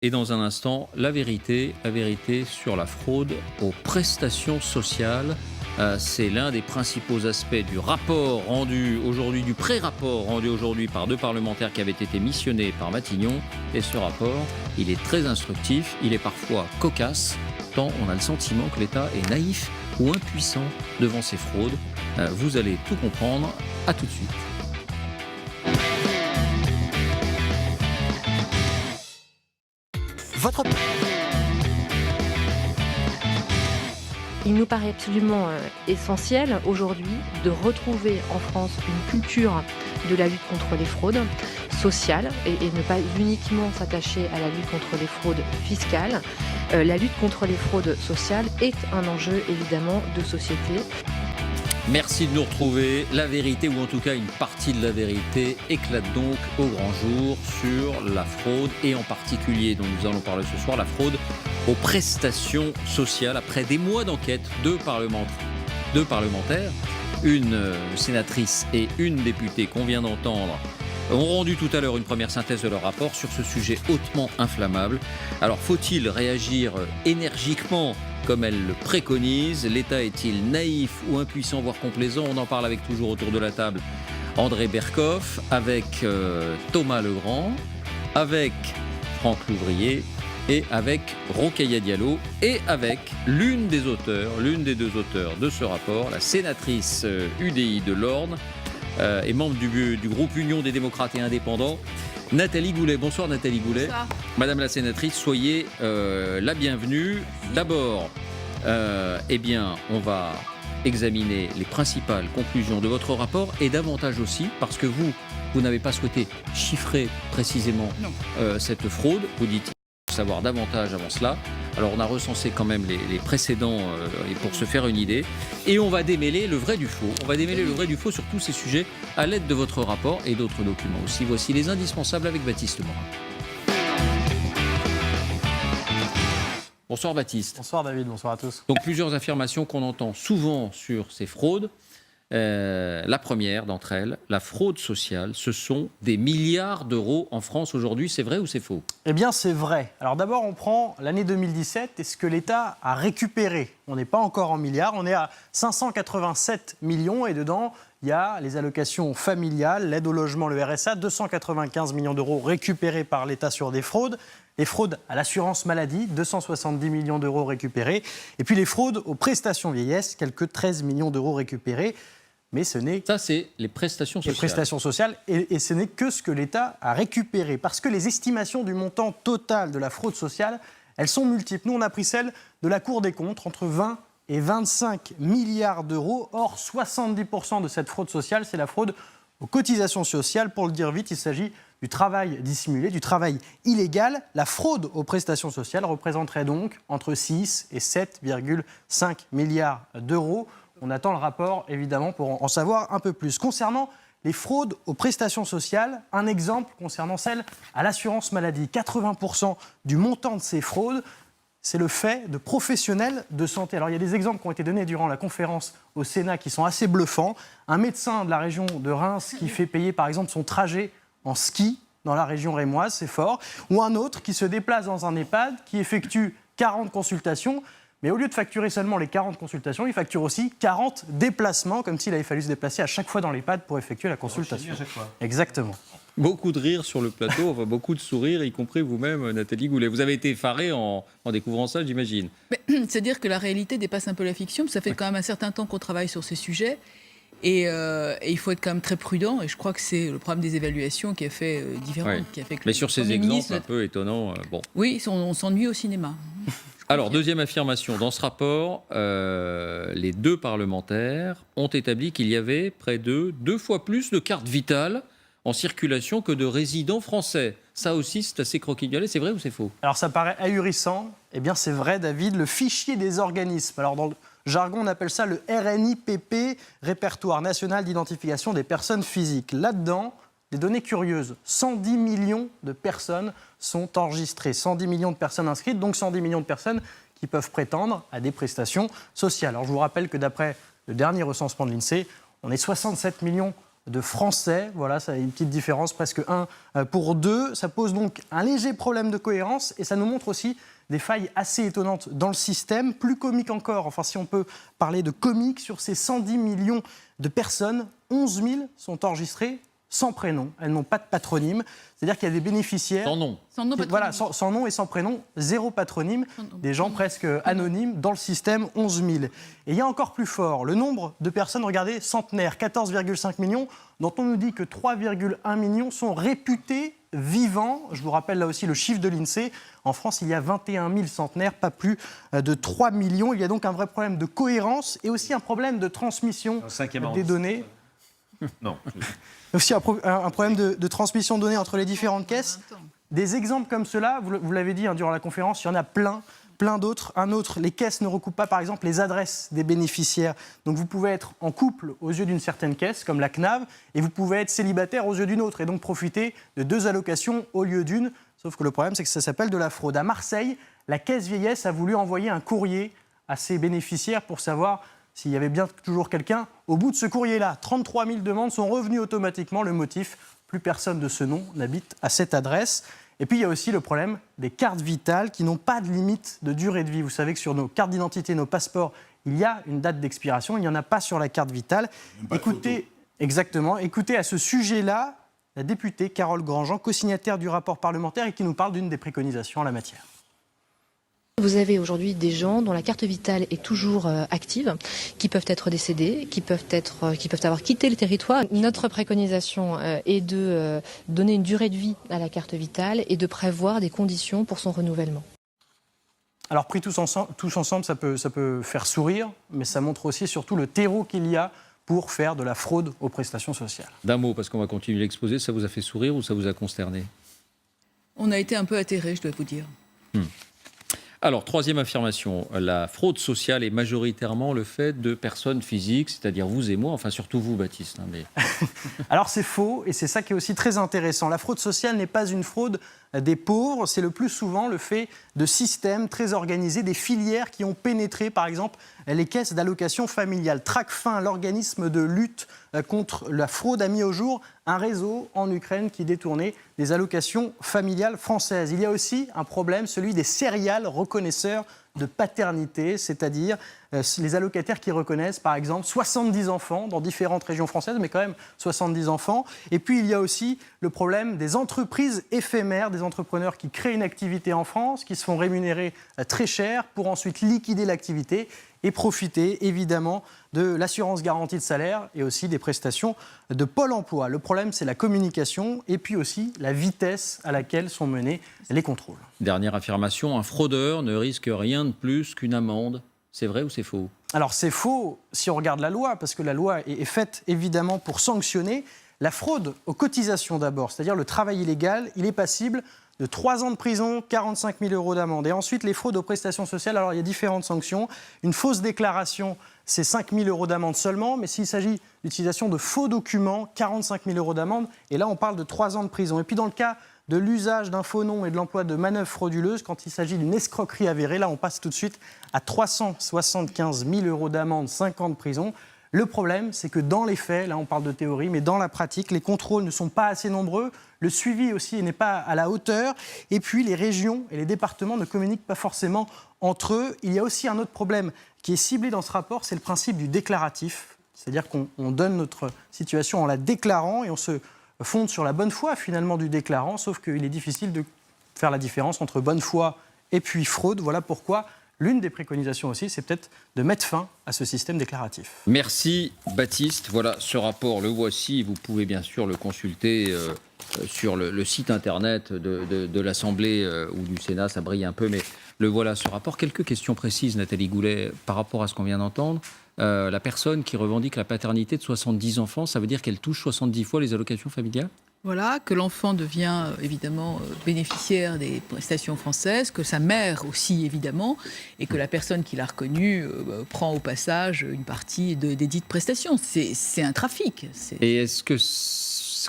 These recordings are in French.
Et dans un instant, la vérité sur la fraude aux prestations sociales. C'est l'un des principaux aspects du rapport rendu aujourd'hui, du pré-rapport rendu aujourd'hui par 2 parlementaires qui avaient été missionnés par Matignon. Et ce rapport, il est très instructif, il est parfois cocasse, tant on a le sentiment que l'État est naïf ou impuissant devant ces fraudes. Vous allez tout comprendre, à tout de suite. Votre... Il nous paraît absolument essentiel aujourd'hui de retrouver en France une culture de la lutte contre les fraudes sociales et ne pas uniquement s'attacher à la lutte contre les fraudes fiscales. La lutte contre les fraudes sociales est un enjeu évidemment de société. Merci de nous retrouver. La vérité, ou en tout cas une partie de la vérité, éclate donc au grand jour sur la fraude et en particulier, dont nous allons parler ce soir, la fraude aux prestations sociales. Après des mois d'enquête, deux parlementaires, une sénatrice et une députée qu'on vient d'entendre, ont rendu tout à l'heure une première synthèse de leur rapport sur ce sujet hautement inflammable. Alors faut-il réagir énergiquement comme elle le préconise? L'État est-il naïf ou impuissant, voire complaisant? On en parle avec toujours autour de la table André Berkoff, avec Thomas Legrand, avec Franck Louvrier et avec Rokhaya Diallo et avec l'une des deux auteurs de ce rapport, la sénatrice UDI de l'Orne et membre du groupe Union des démocrates et indépendants, Nathalie Goulet. Bonsoir Nathalie Goulet. Bonsoir. Madame la sénatrice, soyez la bienvenue. D'abord, on va examiner les principales conclusions de votre rapport et davantage aussi, parce que vous n'avez pas souhaité chiffrer précisément cette fraude. Vous dites savoir davantage avant cela. Alors on a recensé quand même les précédents pour se faire une idée. Et on va démêler le vrai du faux. On va démêler le vrai du faux sur tous ces sujets à l'aide de votre rapport et d'autres documents aussi. Voici les indispensables avec Baptiste Morin. Bonsoir Baptiste. Bonsoir David, bonsoir à tous. Donc plusieurs affirmations qu'on entend souvent sur ces fraudes. La première d'entre elles, la fraude sociale, ce sont des milliards d'euros en France aujourd'hui. C'est vrai ou c'est faux? Eh bien, c'est vrai. Alors d'abord, on prend l'année 2017 et ce que l'État a récupéré. On n'est pas encore en milliards, on est à 587 millions et dedans, il y a les allocations familiales, l'aide au logement, le RSA, 295 millions d'euros récupérés par l'État sur des fraudes. Les fraudes à l'assurance maladie, 270 millions d'euros récupérés. Et puis les fraudes aux prestations vieillesse, quelques 13 millions d'euros récupérés. Mais ce n'est... Ça, c'est les prestations sociales. Les prestations sociales, et ce n'est que ce que l'État a récupéré. Parce que les estimations du montant total de la fraude sociale, elles sont multiples. Nous, on a pris celle de la Cour des comptes, entre 20 et 25 milliards d'euros. Or, 70% de cette fraude sociale, c'est la fraude aux cotisations sociales. Pour le dire vite, il s'agit du travail dissimulé, du travail illégal. La fraude aux prestations sociales représenterait donc entre 6 et 7,5 milliards d'euros. On attend le rapport, évidemment, pour en savoir un peu plus. Concernant les fraudes aux prestations sociales, un exemple concernant celle à l'assurance maladie. 80% du montant de ces fraudes, c'est le fait de professionnels de santé. Alors, il y a des exemples qui ont été donnés durant la conférence au Sénat qui sont assez bluffants. Un médecin de la région de Reims qui fait payer, par exemple, son trajet en ski dans la région rémoise, c'est fort. Ou un autre qui se déplace dans un EHPAD, qui effectue 40 consultations. Mais au lieu de facturer seulement les 40 consultations, il facture aussi 40 déplacements, comme s'il avait fallu se déplacer à chaque fois dans l'EHPAD pour effectuer la consultation. À chaque fois. Exactement. Beaucoup de rires sur le plateau, enfin, beaucoup de sourires, y compris vous-même, Nathalie Goulet. Vous avez été effarée en découvrant ça, j'imagine. C'est-à-dire que la réalité dépasse un peu la fiction, parce que ça fait quand même un certain temps qu'on travaille sur ces sujets. Et il faut être quand même très prudent, et je crois que c'est le problème des évaluations qui a fait différent. Ouais. Qui a fait que mais sur ces exemples un peu étonnants, bon. Oui, on s'ennuie au cinéma. Alors, deuxième affirmation. Dans ce rapport, les deux parlementaires ont établi qu'il y avait près de 2 fois plus de cartes vitales en circulation que de résidents français. Ça aussi, c'est assez croquignolé. C'est vrai ou c'est faux? Alors, ça paraît ahurissant. Eh bien, c'est vrai, David. Le fichier des organismes. Alors, dans le jargon, on appelle ça le RNIPP, Répertoire national d'identification des personnes physiques. Là-dedans, des données curieuses. 110 millions de personnes sont enregistrées. 110 millions de personnes inscrites, donc 110 millions de personnes qui peuvent prétendre à des prestations sociales. Alors je vous rappelle que d'après le dernier recensement de l'INSEE, on est 67 millions de Français. Voilà, ça a une petite différence, presque 1 pour 2. Ça pose donc un léger problème de cohérence et ça nous montre aussi des failles assez étonnantes dans le système. Plus comique encore, enfin si on peut parler de comique, sur ces 110 millions de personnes, 11 000 sont enregistrées sans prénom. Elles n'ont pas de patronyme. C'est-à-dire qu'il y a des bénéficiaires... Sans nom. Sans nom, patronyme. Voilà, sans nom et sans prénom, 0 patronyme. Des gens presque anonymes dans le système, 11 000. Et il y a encore plus fort, le nombre de personnes, regardez, centenaires, 14,5 millions, dont on nous dit que 3,1 millions sont réputés vivants. Je vous rappelle là aussi le chiffre de l'INSEE. En France, il y a 21 000 centenaires, pas plus de 3 millions. Il y a donc un vrai problème de cohérence et aussi un problème de transmission des données. Non. Aussi un problème de transmission de données entre les différentes caisses. Des exemples comme cela, vous l'avez dit durant la conférence, il y en a plein d'autres. Un autre, les caisses ne recoupent pas par exemple les adresses des bénéficiaires. Donc vous pouvez être en couple aux yeux d'une certaine caisse, comme la CNAV, et vous pouvez être célibataire aux yeux d'une autre, et donc profiter de 2 allocations au lieu d'une. Sauf que le problème, c'est que ça s'appelle de la fraude. À Marseille, la caisse vieillesse a voulu envoyer un courrier à ses bénéficiaires pour savoir s'il y avait bien toujours quelqu'un au bout de ce courrier-là. 33 000 demandes sont revenues automatiquement. Le motif, plus personne de ce nom n'habite à cette adresse. Et puis il y a aussi le problème des cartes vitales qui n'ont pas de limite de durée de vie. Vous savez que sur nos cartes d'identité, nos passeports, il y a une date d'expiration. Il n'y en a pas sur la carte vitale. Écoutez à ce sujet-là, la députée Carole Grandjean, co-signataire du rapport parlementaire et qui nous parle d'une des préconisations en la matière. Vous avez aujourd'hui des gens dont la carte vitale est toujours active, qui peuvent être décédés, qui peuvent avoir quitté le territoire. Notre préconisation est de donner une durée de vie à la carte vitale et de prévoir des conditions pour son renouvellement. Alors pris tous ensemble, ça peut faire sourire, mais ça montre aussi surtout le terreau qu'il y a pour faire de la fraude aux prestations sociales. D'un mot, parce qu'on va continuer l'exposé, ça vous a fait sourire ou ça vous a consterné? On a été un peu atterrés, je dois vous dire. Alors, troisième affirmation, la fraude sociale est majoritairement le fait de personnes physiques, c'est-à-dire vous et moi, enfin surtout vous, Baptiste. Mais... Alors c'est faux, et c'est ça qui est aussi très intéressant. La fraude sociale n'est pas une fraude des pauvres, c'est le plus souvent le fait de systèmes très organisés, des filières qui ont pénétré, par exemple, les caisses d'allocation familiale. Tracfin, l'organisme de lutte contre la fraude, a mis au jour un réseau en Ukraine qui détournait des allocations familiales françaises. Il y a aussi un problème, celui des serial reconnaisseurs de paternité, c'est-à-dire les allocataires qui reconnaissent par exemple 70 enfants dans différentes régions françaises, mais quand même 70 enfants. Et puis il y a aussi le problème des entreprises éphémères, des entrepreneurs qui créent une activité en France, qui se font rémunérer très cher pour ensuite liquider l'activité et profiter évidemment de l'assurance garantie de salaire et aussi des prestations de Pôle emploi. Le problème, c'est la communication et puis aussi la vitesse à laquelle sont menés les contrôles. Dernière affirmation, un fraudeur ne risque rien de plus qu'une amende. C'est vrai ou c'est faux? Alors c'est faux si on regarde la loi, parce que la loi est faite évidemment pour sanctionner la fraude aux cotisations d'abord, c'est-à-dire le travail illégal, il est passible de 3 ans de prison, 45 000 € d'amende. Et ensuite, les fraudes aux prestations sociales, alors il y a différentes sanctions. Une fausse déclaration, c'est 5 000 € d'amende seulement, mais s'il s'agit d'utilisation de faux documents, 45 000 € d'amende. Et là, on parle de 3 ans de prison. Et puis dans le cas de l'usage d'un faux nom et de l'emploi de manœuvres frauduleuses, quand il s'agit d'une escroquerie avérée, là, on passe tout de suite à 375 000 € d'amende, 5 ans de prison. Le problème, c'est que dans les faits, là on parle de théorie, mais dans la pratique, les contrôles ne sont pas assez nombreux, le suivi aussi n'est pas à la hauteur, et puis les régions et les départements ne communiquent pas forcément entre eux. Il y a aussi un autre problème qui est ciblé dans ce rapport, c'est le principe du déclaratif, c'est-à-dire qu'on donne notre situation en la déclarant et on se fonde sur la bonne foi finalement du déclarant, sauf qu'il est difficile de faire la différence entre bonne foi et puis fraude. Voilà pourquoi l'une des préconisations aussi, c'est peut-être de mettre fin à ce système déclaratif. Merci Baptiste. Voilà, ce rapport, le voici. Vous pouvez bien sûr le consulter sur le site internet de l'Assemblée ou du Sénat. Ça brille un peu, mais le voilà, ce rapport. Quelques questions précises, Nathalie Goulet, par rapport à ce qu'on vient d'entendre. La personne qui revendique la paternité de 70 enfants, ça veut dire qu'elle touche 70 fois les allocations familiales ? Voilà, que l'enfant devient évidemment bénéficiaire des prestations françaises, que sa mère aussi évidemment, et que la personne qui l'a reconnu prend au passage une partie des dites prestations. C'est un trafic. Et est-ce que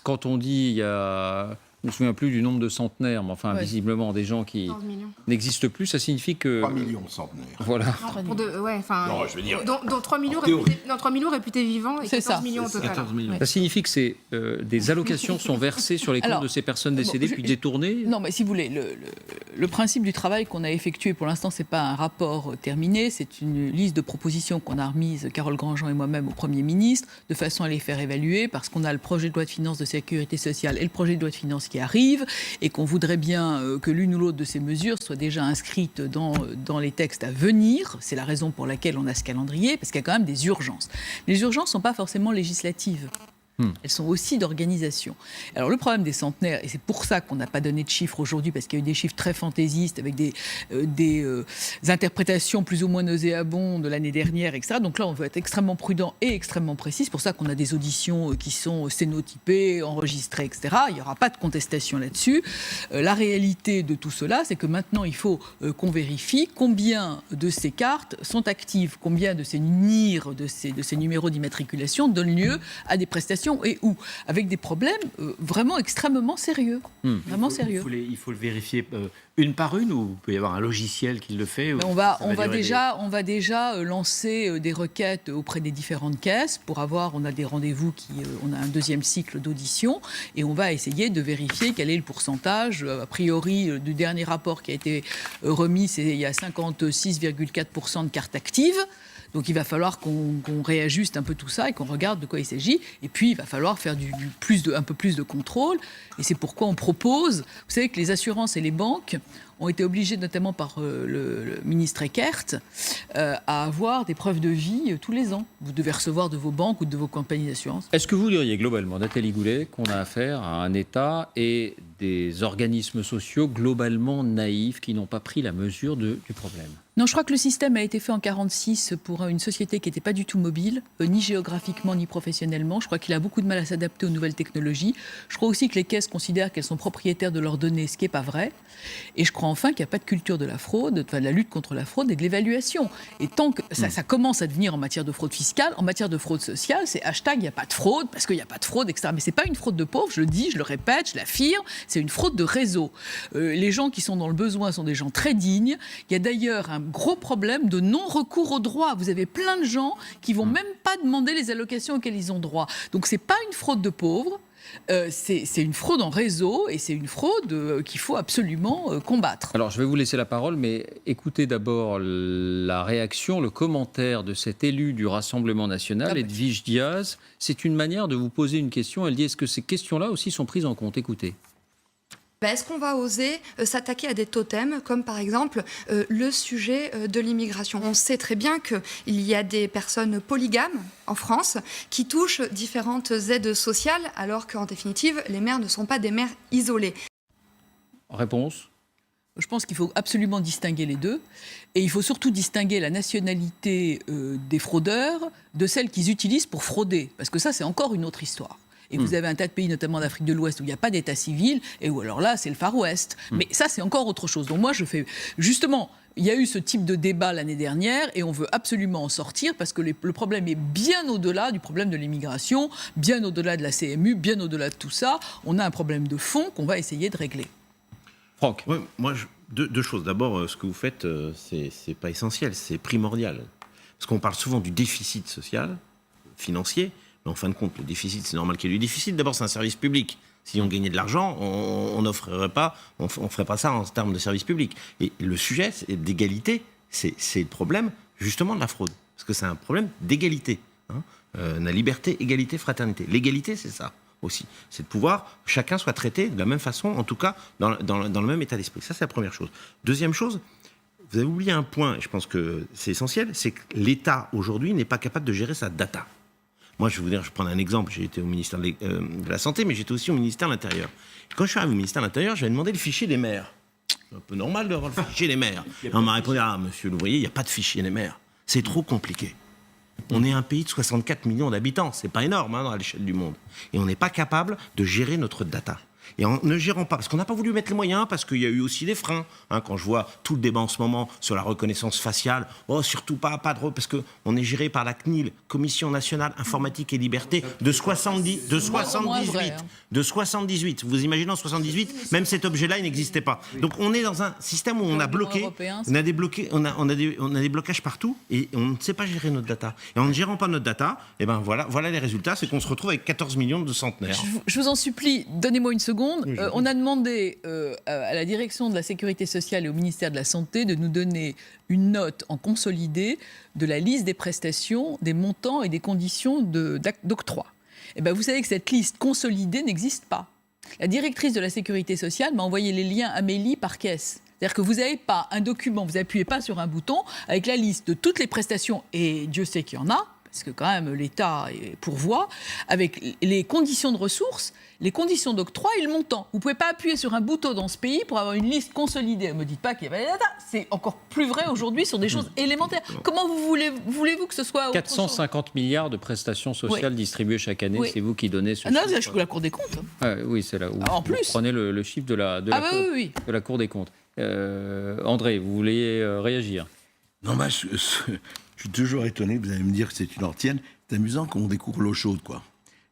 quand on dit il y a Je ne me souviens plus du nombre de centenaires, mais enfin, Ouais. visiblement, des gens qui 14 millions. n'existent plus, ça signifie que... 3 millions de centenaires. Voilà. Non, je veux dire, Dont 3 millions, en théorie. réputés, 3 millions réputés vivants et C'est 14 ça. millions au total. 14 millions. Ça signifie que des allocations sont versées sur les comptes Alors, de ces personnes décédées bon, puis détournées. Non, mais si vous voulez, le principe du travail qu'on a effectué, pour l'instant, c'est pas un rapport terminé, c'est une liste de propositions qu'on a remise, Carole Grandjean et moi-même, au Premier ministre, de façon à les faire évaluer, parce qu'on a le projet de loi de finances de sécurité sociale et le projet de loi de finances qui arrive, et qu'on voudrait bien que l'une ou l'autre de ces mesures soit déjà inscrite dans les textes à venir. C'est la raison pour laquelle on a ce calendrier, parce qu'il y a quand même des urgences. Mais les urgences ne sont pas forcément législatives. Elles sont aussi d'organisation. Alors le problème des centenaires, et c'est pour ça qu'on n'a pas donné de chiffres aujourd'hui, parce qu'il y a eu des chiffres très fantaisistes, avec des interprétations plus ou moins nauséabondes de l'année dernière, etc. Donc là, on veut être extrêmement prudent et extrêmement précis. C'est pour ça qu'on a des auditions qui sont sténotypées, enregistrées, etc. Il n'y aura pas de contestation là-dessus. La réalité de tout cela, c'est que maintenant, il faut qu'on vérifie combien de ces cartes sont actives, combien de ces NIR, de ces numéros d'immatriculation donnent lieu à des prestations et où, avec des problèmes vraiment extrêmement sérieux. Vraiment sérieux. Il faut le vérifier une par une, ou il peut y avoir un logiciel qui le fait? On va déjà lancer des requêtes auprès des différentes caisses pour avoir, on a des rendez-vous, on a un deuxième cycle d'audition et on va essayer de vérifier quel est le pourcentage. A priori, du dernier rapport qui a été remis, il y a 56,4% de cartes actives. Donc il va falloir qu'on réajuste un peu tout ça et qu'on regarde de quoi il s'agit. Et puis il va falloir faire un peu plus de contrôle. Et c'est pourquoi on propose, vous savez que les assurances et les banques ont été obligés, notamment par le ministre Eckert, à avoir des preuves de vie tous les ans. Vous devez recevoir de vos banques ou de vos compagnies d'assurance. Est-ce que vous diriez globalement, Nathalie Goulet, qu'on a affaire à un État et des organismes sociaux globalement naïfs qui n'ont pas pris la mesure du problème? Non, je crois que le système a été fait en 1946 pour une société qui n'était pas du tout mobile, ni géographiquement ni professionnellement. Je crois qu'il a beaucoup de mal à s'adapter aux nouvelles technologies. Je crois aussi que les caisses considèrent qu'elles sont propriétaires de leurs données, ce qui n'est pas vrai. Et je crois enfin qu'il n'y a pas de culture de la fraude, de la lutte contre la fraude et de l'évaluation. Et tant que ça commence à devenir en matière de fraude fiscale, en matière de fraude sociale, c'est hashtag il n'y a pas de fraude, parce qu'il n'y a pas de fraude, etc. Mais ce n'est pas une fraude de pauvres, je le dis, je le répète, je l'affirme, c'est une fraude de réseau. Les gens qui sont dans le besoin sont des gens très dignes. Il y a d'ailleurs un gros problème de non-recours aux droits. Vous avez plein de gens qui ne vont même pas demander les allocations auxquelles ils ont droit. Donc ce n'est pas une fraude de pauvres. C'est une fraude en réseau et c'est une fraude qu'il faut absolument combattre. Alors, je vais vous laisser la parole, mais écoutez d'abord la réaction, le commentaire de cet élu du Rassemblement national, Edwige Diaz. C'est une manière de vous poser une question. Elle dit, est-ce que ces questions-là aussi sont prises en compte? Écoutez. Est-ce qu'on va oser s'attaquer à des totems, comme par exemple le sujet de l'immigration? On sait très bien qu'il y a des personnes polygames en France qui touchent différentes aides sociales, alors qu'en définitive, les mères ne sont pas des mères isolées. Réponse? Je pense qu'il faut absolument distinguer les deux. Et il faut surtout distinguer la nationalité des fraudeurs de celle qu'ils utilisent pour frauder. Parce que ça, c'est encore une autre histoire. Et vous avez un tas de pays, notamment d'Afrique de l'Ouest, où il n'y a pas d'état civil, et où alors là, c'est le Far West. Mais ça, c'est encore autre chose. Donc moi, je fais... Justement, il y a eu ce type de débat l'année dernière, et on veut absolument en sortir, parce que le problème est bien au-delà du problème de l'immigration, bien au-delà de la CMU, bien au-delà de tout ça. On a un problème de fond qu'on va essayer de régler. Franck. Ouais, moi, deux choses. D'abord, ce que vous faites, c'est pas essentiel, c'est primordial. Parce qu'on parle souvent du déficit social, financier. Mais en fin de compte, le déficit, c'est normal qu'il y ait du déficit. D'abord, c'est un service public. Si on gagnait de l'argent, on n'offrirait pas, on ferait pas ça en termes de service public. Et le sujet d'égalité, c'est le problème justement de la fraude, parce que c'est un problème d'égalité. La liberté, égalité, fraternité. L'égalité, c'est ça aussi. C'est de pouvoir chacun soit traité de la même façon, en tout cas dans le même état d'esprit. Ça, c'est la première chose. Deuxième chose. Vous avez oublié un point, et je pense que c'est essentiel, c'est que l'État aujourd'hui n'est pas capable de gérer sa data. Moi, je vais vous dire, je vais prendre un exemple. J'ai été au ministère de la Santé, mais j'étais aussi au ministère de l'Intérieur. Et quand je suis arrivé au ministère de l'Intérieur, j'avais demandé le fichier des maires. C'est un peu normal d'avoir le fichier des maires. Et on m'a répondu, monsieur l'ouvrier, il n'y a pas de fichier des maires. C'est trop compliqué. On est un pays de 64 millions d'habitants. C'est pas énorme dans l'échelle du monde. Et on n'est pas capable de gérer notre data. Et en ne gérant pas, parce qu'on n'a pas voulu mettre les moyens, parce qu'il y a eu aussi des freins. Quand je vois tout le débat en ce moment sur la reconnaissance faciale, surtout pas de parce qu'on est géré par la CNIL, Commission nationale informatique et liberté, de 78. Vous imaginez en 78, même cet objet-là, il n'existait pas. Donc on est dans un système où on a bloqué, on a des blocages partout, et on ne sait pas gérer notre data. Et en ne gérant pas notre data, voilà les résultats, c'est qu'on se retrouve avec 14 millions de centenaires. Je vous en supplie, donnez-moi une seconde. On a demandé à la direction de la Sécurité sociale et au ministère de la Santé de nous donner une note en consolidé de la liste des prestations, des montants et des conditions d'octroi. Vous savez que cette liste consolidée n'existe pas. La directrice de la Sécurité sociale m'a envoyé les liens Amélie par caisse. C'est-à-dire que vous n'avez pas un document, vous n'appuyez pas sur un bouton avec la liste de toutes les prestations, et Dieu sait qu'il y en a, parce que quand même l'État pourvoit, avec les conditions de ressources, les conditions d'octroi et le montant. Vous ne pouvez pas appuyer sur un bouton dans ce pays pour avoir une liste consolidée. Ne me dites pas qu'il y avait la data. C'est encore plus vrai aujourd'hui sur des choses élémentaires. Comment voulez-vous que ce soit 450 milliards de prestations sociales distribuées chaque année, c'est vous qui donnez ce chiffre. Non, je suis la Cour des comptes. Oui, c'est là où en vous prenez le chiffre de la Cour des comptes. André, vous vouliez réagir? Non, je suis toujours étonné, vous allez me dire que c'est une antienne. C'est amusant quand on découvre l'eau chaude, quoi.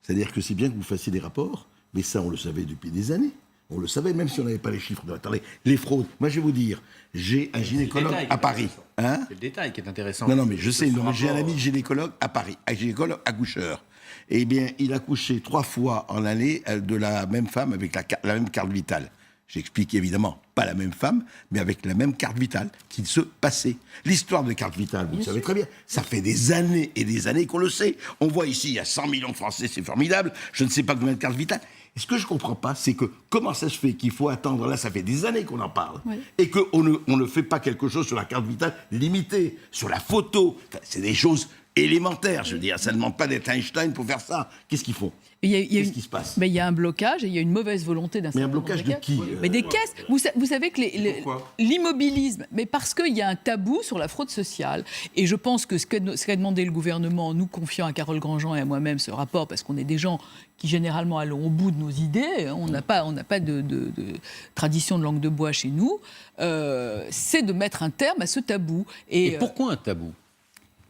C'est-à-dire que c'est bien que vous fassiez des rapports, mais ça, on le savait depuis des années. On le savait, même si on n'avait pas les chiffres. Attendez, les fraudes. Moi, je vais vous dire, j'ai un gynécologue à Paris. C'est le détail qui est intéressant. Non, mais je sais, j'ai un ami gynécologue à Paris, un gynécologue accoucheur. Eh bien, il a couché 3 fois en année de la même femme avec la même carte vitale. J'explique évidemment, pas la même femme, mais avec la même carte vitale qu'il se passait. L'histoire de carte vitale, vous le savez très bien, ça fait des années et des années qu'on le sait. On voit ici, il y a 100 millions de Français, c'est formidable, je ne sais pas combien de cartes vitales. Et ce que je ne comprends pas, c'est que comment ça se fait qu'il faut attendre, là ça fait des années qu'on en parle, et qu'on ne fait pas quelque chose sur la carte vitale limitée, sur la photo. Enfin, c'est des choses élémentaires, je veux dire, ça ne demande pas d'être Einstein pour faire ça. Qu'est-ce qu'ils font ? Qu'est-ce qui se passe ? Il y a un blocage et il y a une mauvaise volonté d'un certain nombre de blocage de qui ? Mais des caisses. Vous savez que l'immobilisme, mais parce qu'il y a un tabou sur la fraude sociale. Et je pense que ce qu'a demandé le gouvernement, en nous confiant à Carole Grandjean et à moi-même ce rapport, parce qu'on est des gens qui généralement allons au bout de nos idées, on n'a pas de tradition de langue de bois chez nous, c'est de mettre un terme à ce tabou. Et pourquoi un tabou ?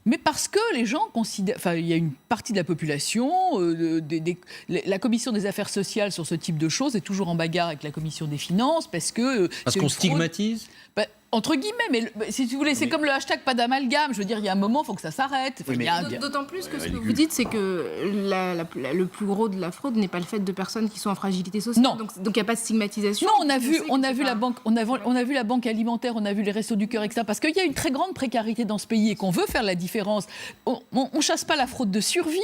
Mais parce que les gens considèrent... Enfin, il y a une partie de la population, la commission des affaires sociales sur ce type de choses est toujours en bagarre avec la commission des finances parce que... Parce qu'on stigmatise ? Entre guillemets, mais si vous voulez, c'est comme le hashtag pas d'amalgame. Je veux dire, il y a un moment, il faut que ça s'arrête. D'autant plus que ce que vous dites, c'est que le plus gros de la fraude n'est pas le fait de personnes qui sont en fragilité sociale. Non. Donc il n'y a pas de stigmatisation. Non, on a vu la banque alimentaire, on a vu les restos du cœur, etc. Parce qu'il y a une très grande précarité dans ce pays et qu'on veut faire la différence. On ne chasse pas la fraude de survie.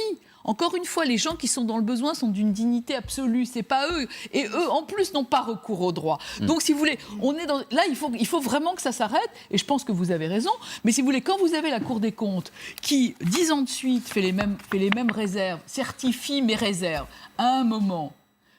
Encore une fois, les gens qui sont dans le besoin sont d'une dignité absolue, c'est pas eux. Et eux, en plus, n'ont pas recours au droit. Donc, si vous voulez, là, il faut vraiment que ça s'arrête, et je pense que vous avez raison. Mais si vous voulez, quand vous avez la Cour des comptes qui, 10 ans de suite, fait les mêmes réserves, certifie mes réserves, à un moment...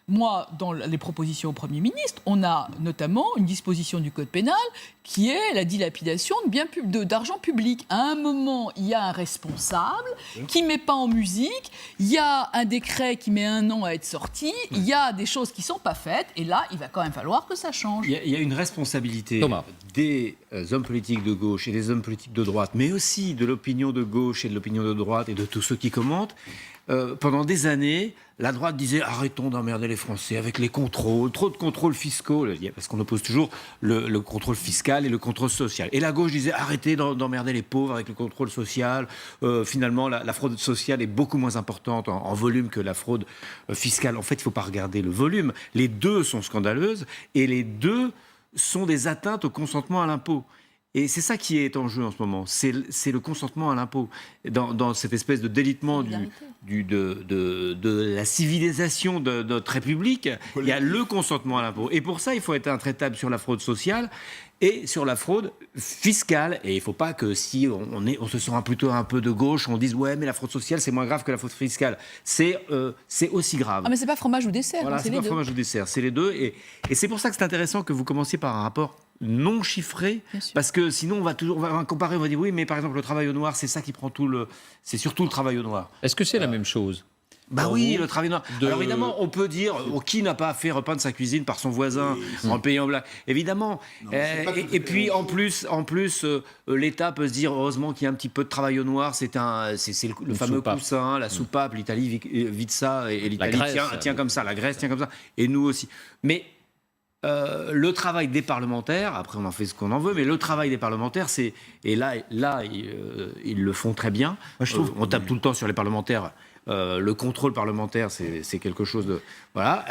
Moi, dans les propositions au Premier ministre, on a notamment une disposition du Code pénal qui est la dilapidation d'argent public. À un moment, il y a un responsable qui ne met pas en musique, il y a un décret qui met 1 an à être sorti, il y a des choses qui ne sont pas faites, et là, il va quand même falloir que ça change. Il y a une responsabilité des hommes politiques de gauche et des hommes politiques de droite, mais aussi de l'opinion de gauche et de l'opinion de droite et de tous ceux qui commentent. Pendant des années, la droite disait arrêtons d'emmerder les Français avec les contrôles, trop de contrôles fiscaux, parce qu'on oppose toujours le contrôle fiscal et le contrôle social. Et la gauche disait arrêtez d'emmerder les pauvres avec le contrôle social. Finalement, la fraude sociale est beaucoup moins importante en volume que la fraude fiscale. En fait, il ne faut pas regarder le volume. Les deux sont scandaleuses et les deux sont des atteintes au consentement à l'impôt. Et c'est ça qui est en jeu en ce moment, c'est le consentement à l'impôt. Dans cette espèce de délitement de la civilisation de notre République, il y a le consentement à l'impôt. Et pour ça, il faut être intraitable sur la fraude sociale et sur la fraude fiscale. Et il ne faut pas que si on se sent plutôt un peu de gauche, on dise ouais, mais la fraude sociale, c'est moins grave que la fraude fiscale. C'est aussi grave. Ah, mais c'est pas fromage ou dessert. Voilà, c'est pas fromage ou dessert, c'est les deux. Et c'est pour ça que c'est intéressant que vous commenciez par un rapport non chiffré, parce que sinon on va comparer, on va dire oui, mais par exemple le travail au noir, c'est ça qui prend c'est surtout le travail au noir. Est-ce que c'est la même chose ? Bah oui, le travail noir. Alors évidemment, on peut dire qui n'a pas fait repeindre sa cuisine par son voisin en payant blague. Évidemment. Non, Et puis en plus, l'État peut se dire heureusement qu'il y a un petit peu de travail au noir. C'est le fameux soupape. coussin, la soupape. L'Italie vit de ça et l'Italie Grèce, tient comme ça. La Grèce tient comme ça. Et nous aussi. Mais le travail des parlementaires, après on en fait ce qu'on en veut, mais le travail des parlementaires, ils le font très bien. Moi, je trouve on tape tout le temps sur les parlementaires. Le contrôle parlementaire, c'est quelque chose de... Voilà,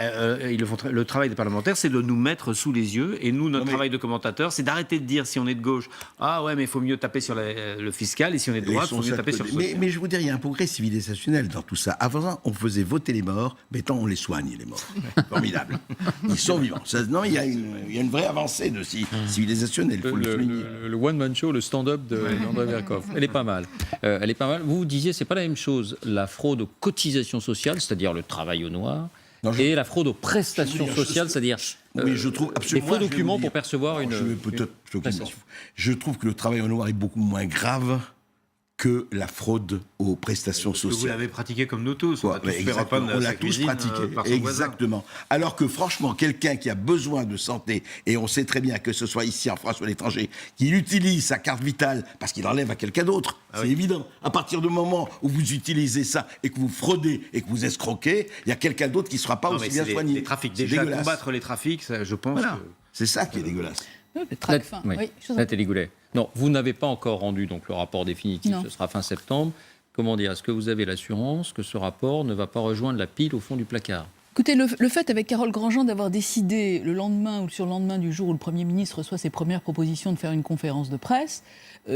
le travail des parlementaires, c'est de nous mettre sous les yeux. Et nous, notre travail de commentateur, c'est d'arrêter de dire, si on est de gauche, ah ouais, mais il faut mieux taper sur le fiscal, et si on est de droite, il faut mieux taper sur le social. Mais je vous dire, il y a un progrès civilisationnel dans tout ça. Avant, on faisait voter les morts, maintenant on les soigne, les morts. Formidable. Ils sont vivants. Non, il y a une vraie avancée civilisationnelle, il faut le souligner. Le one-man show, le stand-up d'André Verkoff. Elle est pas mal. Vous disiez, c'est pas la même chose, la fraude aux cotisations sociales, c'est-à-dire le travail au noir, et la fraude aux prestations sociales, c'est-à-dire je trouve absolument, les faux documents pour percevoir une prestation. Je trouve que le travail au noir est beaucoup moins grave que la fraude aux prestations sociales. Vous l'avez pratiqué comme nous tous. On l'a tous pratiqué. Exactement. Alors que franchement, quelqu'un qui a besoin de santé, et on sait très bien que ce soit ici en France ou à l'étranger, qui utilise sa carte vitale parce qu'il enlève à quelqu'un d'autre, c'est évident. À partir du moment où vous utilisez ça et que vous fraudez et que vous escroquez, il y a quelqu'un d'autre qui ne sera pas aussi bien soigné. Les trafics, déjà dégueulasse. Combattre les trafics, ça, je pense que... C'est ça qui est dégueulasse. Nathalie Goulet. Non, vous n'avez pas encore rendu donc, le rapport définitif, ce sera fin septembre. Comment dire, est-ce que vous avez l'assurance que ce rapport ne va pas rejoindre la pile au fond du placard ? Écoutez, le fait avec Carole Grandjean d'avoir décidé le lendemain ou le surlendemain du jour où le Premier ministre reçoit ses premières propositions de faire une conférence de presse,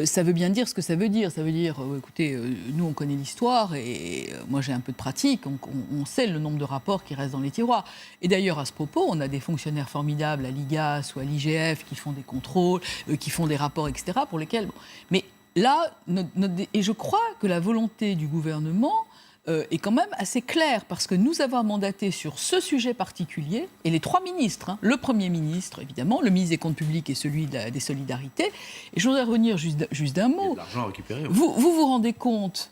ça veut bien dire ce que ça veut dire. Ça veut dire, écoutez, nous on connaît l'histoire et moi j'ai un peu de pratique, on sait le nombre de rapports qui restent dans les tiroirs. Et d'ailleurs à ce propos, on a des fonctionnaires formidables à l'IGAS ou à l'IGF qui font des contrôles, qui font des rapports, etc. pour lesquels... Mais là, et je crois que la volonté du gouvernement est quand même assez claire, parce que nous avons mandaté sur ce sujet particulier, et les trois ministres, le Premier ministre, évidemment, le ministre des Comptes publics et celui des Solidarités, et je voudrais revenir juste d'un mot. L'argent récupéré. Vous vous rendez compte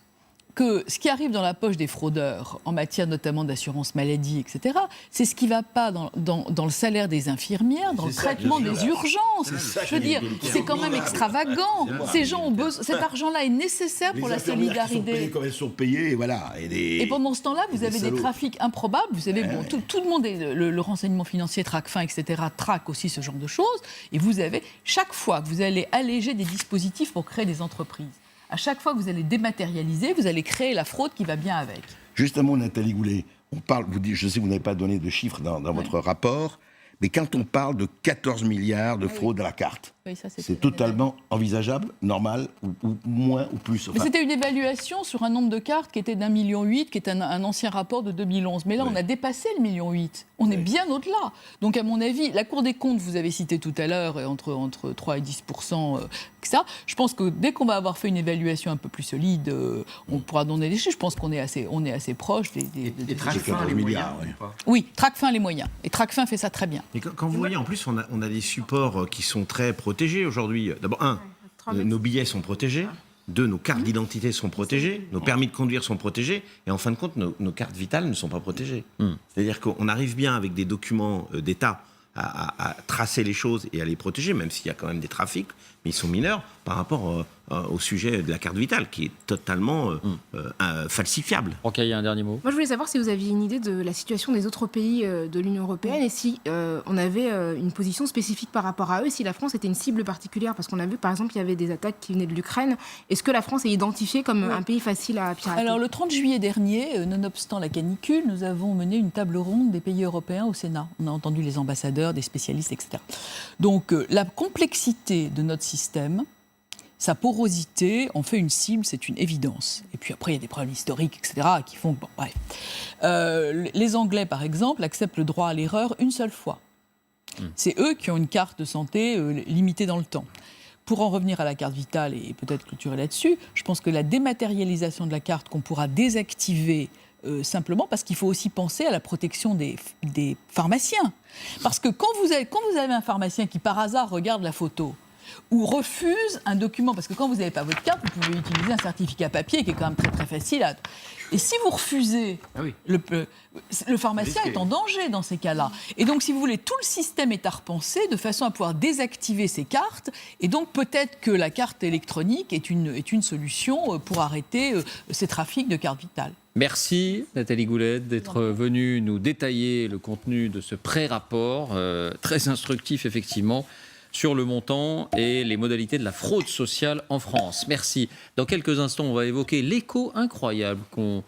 que ce qui arrive dans la poche des fraudeurs, en matière notamment d'assurance maladie, etc., c'est ce qui ne va pas dans le salaire des infirmières, dans le traitement des urgences. Je veux dire, c'est quand même extravagant. Ces gens ont besoin, cet argent-là est nécessaire pour la solidarité. Comme elles sont payées, voilà. Et pendant ce temps-là, vous avez des trafics improbables. Vous savez, tout le monde, le renseignement financier, Tracfin, etc., traque aussi ce genre de choses. Et vous avez, chaque fois que vous allez alléger des dispositifs pour créer des entreprises, à chaque fois que vous allez dématérialiser, vous allez créer la fraude qui va bien avec. Juste un mot, Nathalie Goulet. Je sais que vous n'avez pas donné de chiffres dans votre rapport, mais quand on parle de 14 milliards de fraude à la carte, c'est totalement envisageable, normal, ou moins, ou plus. Mais c'était une évaluation sur un nombre de cartes qui était d'1,8 million, qui est un ancien rapport de 2011. Mais là, on a dépassé le 1,8 million. On est bien au-delà. Donc, à mon avis, la Cour des comptes, vous avez cité tout à l'heure, entre 3 et 10%, etc. Je pense que dès qu'on va avoir fait une évaluation un peu plus solide, on pourra donner des chiffres. Je pense qu'on est assez proche des Tracfin, les moyens. Oui, Tracfin, les moyens. Et Tracfin fait ça très bien. Et quand vous voyez, en plus, on a des supports qui sont très protégés aujourd'hui. D'abord, nos billets sont protégés. 2, nos cartes d'identité sont protégées. Nos permis de conduire sont protégés. Et en fin de compte, nos cartes vitales ne sont pas protégées. C'est-à-dire qu'on arrive bien avec des documents d'État à tracer les choses et à les protéger, même s'il y a quand même des trafics, mais ils sont mineurs par rapport au sujet de la carte vitale, qui est totalement falsifiable. Ok, il y a un dernier mot. Moi, je voulais savoir si vous aviez une idée de la situation des autres pays de l'Union européenne et si on avait une position spécifique par rapport à eux, si la France était une cible particulière, parce qu'on a vu, par exemple, qu'il y avait des attaques qui venaient de l'Ukraine. Est-ce que la France est identifiée comme un pays facile à pirater ? Alors, le 30 juillet dernier, nonobstant la canicule, nous avons mené une table ronde des pays européens au Sénat. On a entendu les ambassadeurs, des spécialistes, etc. Donc, la complexité de notre système, sa porosité en fait une cible, c'est une évidence. Et puis après, il y a des problèmes historiques, etc., qui font que, bon, bref. Les Anglais, par exemple, acceptent le droit à l'erreur une seule fois. C'est eux qui ont une carte de santé limitée dans le temps. Pour en revenir à la carte vitale et peut-être clôturer là-dessus, je pense que la dématérialisation de la carte qu'on pourra désactiver simplement parce qu'il faut aussi penser à la protection des pharmaciens. Parce que quand vous avez un pharmacien qui, par hasard, regarde la photo ou refuse un document, parce que quand vous n'avez pas votre carte, vous pouvez utiliser un certificat papier qui est quand même très très facile à... Et si vous refusez, le pharmacien est en danger dans ces cas-là. Et donc, si vous voulez, tout le système est à repenser de façon à pouvoir désactiver ces cartes. Et donc, peut-être que la carte électronique est une solution pour arrêter ces trafics de cartes vitales. Merci Nathalie Goulette d'être venue nous détailler le contenu de ce pré-rapport, très instructif effectivement, sur le montant et les modalités de la fraude sociale en France. Merci. Dans quelques instants, on va évoquer l'écho incroyable qu'ont